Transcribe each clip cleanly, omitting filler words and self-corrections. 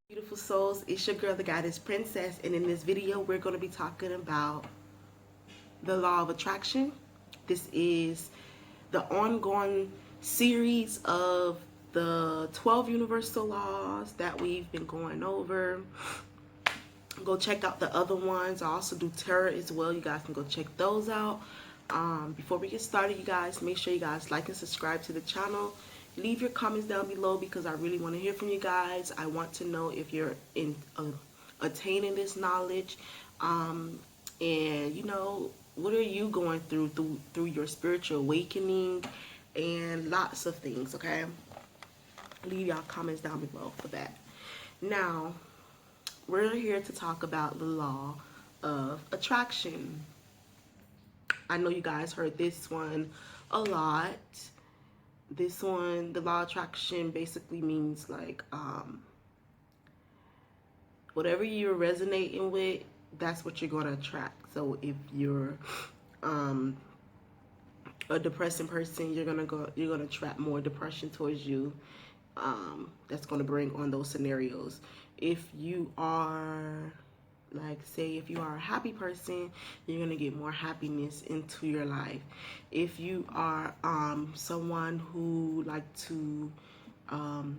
Beautiful souls, it's your girl, the Goddess Princess, and in this video, we're going to be talking about the law of attraction. This is the ongoing series of the 12 universal laws that we've been going over. Go check out the other ones. I also do tarot as well. You guys can go check those out. Before we get started, you guys, make sure you guys like and subscribe to the channel. Leave your comments down below because I really want to hear from you guys. I want to know if you're attaining this knowledge, and you know, what are you going through your spiritual awakening, and lots of things. Okay, leave y'all comments down below for that. Now, we're here to talk about the law of attraction. I know you guys heard this one a lot. This one, the law of attraction, basically means like whatever you're resonating with, that's what you're going to attract. So if you're a depressing person, you're gonna attract more depression towards you. That's going to bring on those scenarios. If you are, like, say, if you are a happy person, you're going to get more happiness into your life. If you are someone who like to, well,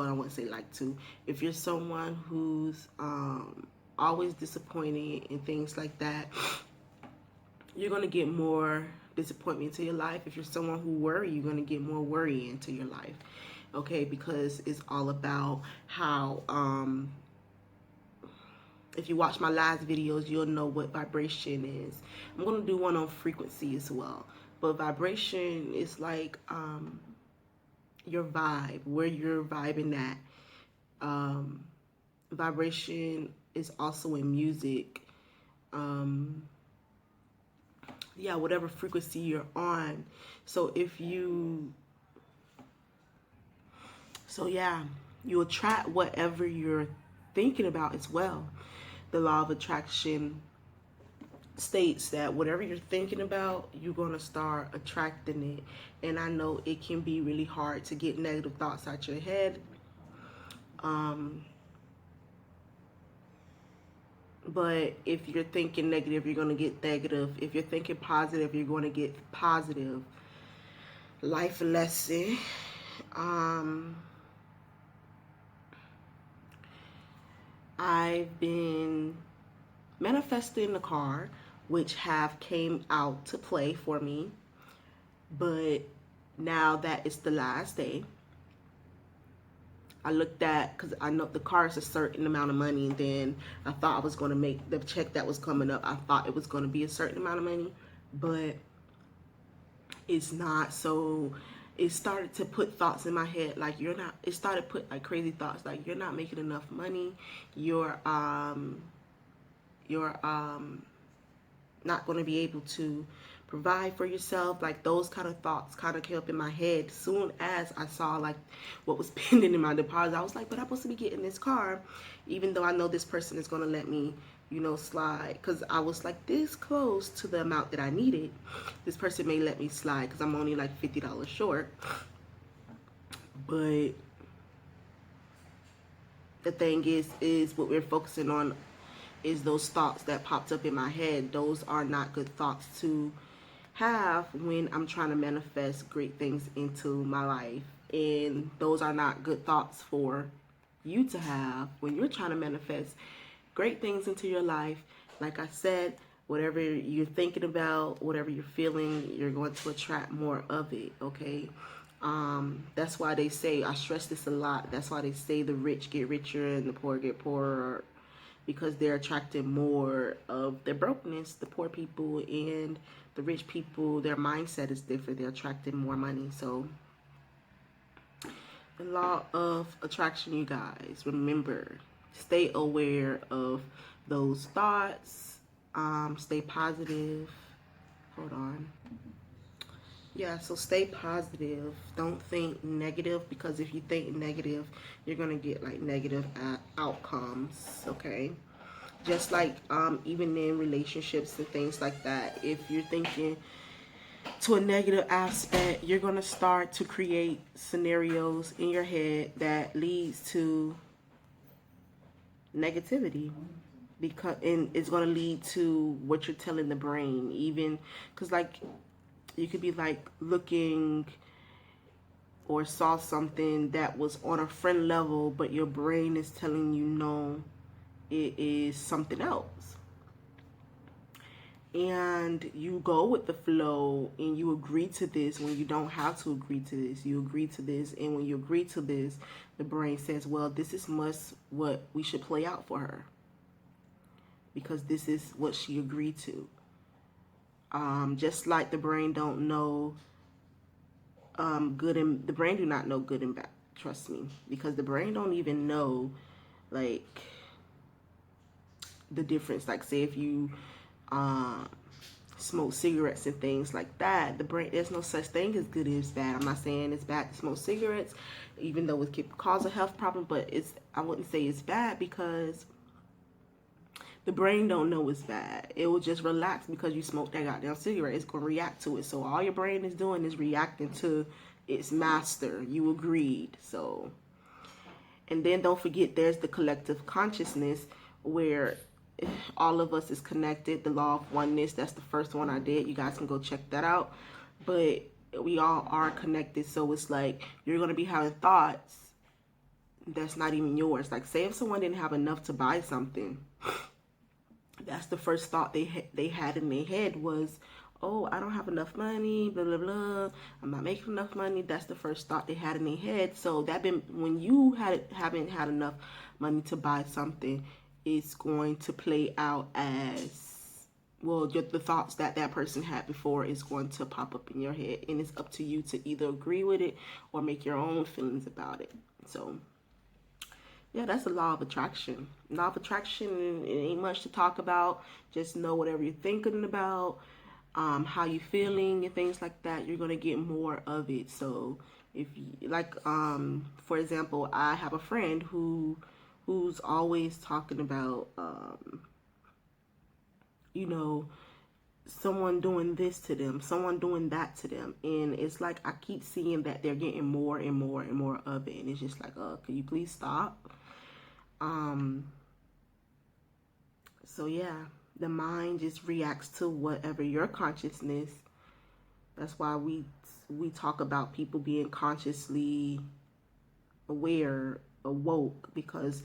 I wouldn't say like to, if you're someone who's always disappointed and things like that, you're going to get more disappointment into your life. If you're someone who worry, you're going to get more worry into your life. Okay, because it's all about how, if you watch my last videos, you'll know what vibration is. I'm going to do one on frequency as well. But vibration is like your vibe, where you're vibing at. Vibration is also in music. Yeah, whatever frequency you're on. So yeah, you attract whatever you're thinking about as well. The law of attraction states that whatever you're thinking about, you're going to start attracting it. And I know it can be really hard to get negative thoughts out your head. But if you're thinking negative, you're going to get negative. If you're thinking positive, you're going to get positive. Life lesson. I've been manifesting the card, which have came out to play for me. But now that it's the last day, I looked at, because I know the card is a certain amount of money, and then I thought I was going to make the check that was coming up. I thought it was going to be a certain amount of money, but it's not. So it started to put thoughts in my head like it started to put like crazy thoughts like you're not making enough money, you're not going to be able to provide for yourself. Like those kind of thoughts kind of came up in my head soon as I saw like what was pending in my deposit. I was like, but I'm supposed to be getting this car, even though I know this person is going to let me, you know, slide, because I was like this close to the amount that I needed. This person may let me slide because I'm only like $50 short. But the thing is what we're focusing on is those thoughts that popped up in my head. Those are not good thoughts to have when I'm trying to manifest great things into my life. And those are not good thoughts for you to have when you're trying to manifest great things into your life. Like I said, whatever you're thinking about, whatever you're feeling, you're going to attract more of it, okay? That's why they say, I stress this a lot, that's why they say the rich get richer and the poor get poorer, because they're attracting more of their brokenness. The poor people and the rich people, their mindset is different. They're attracting more money. So the law of attraction, you guys, remember, stay aware of those thoughts. Stay positive. Hold on. Yeah, so stay positive. Don't think negative, because if you think negative, you're going to get like negative outcomes, okay? Just like even in relationships and things like that, if you're thinking to a negative aspect, you're going to start to create scenarios in your head that leads to negativity, because and it's going to lead to what you're telling the brain. Even because, like, you could be like looking or saw something that was on a friend level, but your brain is telling you no, it is something else. And you go with the flow and you agree to this when you don't have to agree to this. You agree to this, and when you agree to this, the brain says, well, this is what we should play out for her, because this is what she agreed to. Just like the brain don't know the brain do not know good and bad. Trust me, because the brain don't even know, like, the difference. Like, say if you smoke cigarettes and things like that, the brain, there's no such thing as good as bad. I'm not saying it's bad to smoke cigarettes, even though it could cause a health problem, but I wouldn't say it's bad, because the brain don't know it's bad. It will just relax because you smoke that goddamn cigarette. It's going to react to it. So all your brain is doing is reacting to its master. You agreed. So, and then don't forget, there's the collective consciousness, where all of us is connected. The law of oneness, that's the first one I did. You guys can go check that out. But we all are connected. So it's like you're going to be having thoughts that's not even yours. Like, say if someone didn't have enough to buy something, that's the first thought they had in their head was, oh, I don't have enough money, blah, blah, blah. I'm not making enough money. That's the first thought they had in their head. So when you haven't had enough money to buy something, it's going to play out as, well, the thoughts that person had before is going to pop up in your head. And it's up to you to either agree with it or make your own feelings about it. So yeah, that's the law of attraction. Law of attraction, it ain't much to talk about. Just know whatever you're thinking about, how you feeling and things like that, you're going to get more of it. So if you, like, for example, I have a friend who's always talking about, you know, someone doing this to them, someone doing that to them. And it's like, I keep seeing that they're getting more and more and more of it. And it's just like, can you please stop? So yeah, the mind just reacts to whatever your consciousness. That's why we talk about people being consciously aware, awoke, because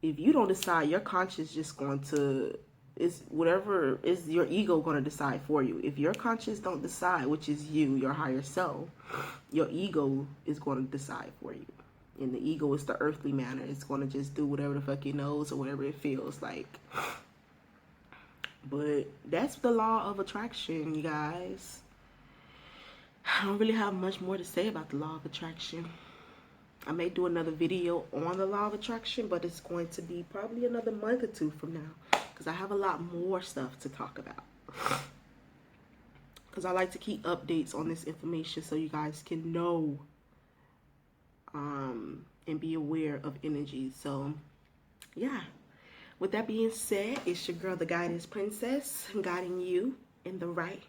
if you don't decide, your conscious just going to, is whatever is your ego going to decide for you. If your conscious don't decide, which is you, your higher self, your ego is going to decide for you. And the ego is the earthly manner. It's going to just do whatever the fuck it knows or whatever it feels like. But that's the law of attraction, you guys. I don't really have much more to say about the law of attraction. I may do another video on the law of attraction, but it's going to be probably another month or two from now, because I have a lot more stuff to talk about. Because I like to keep updates on this information so you guys can know and be aware of energy. So yeah, with that being said, it's your girl, the Guidance Princess, guiding you in the right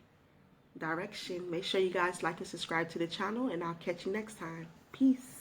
direction. Make sure you guys like and subscribe to the channel, and I'll catch you next time. Peace.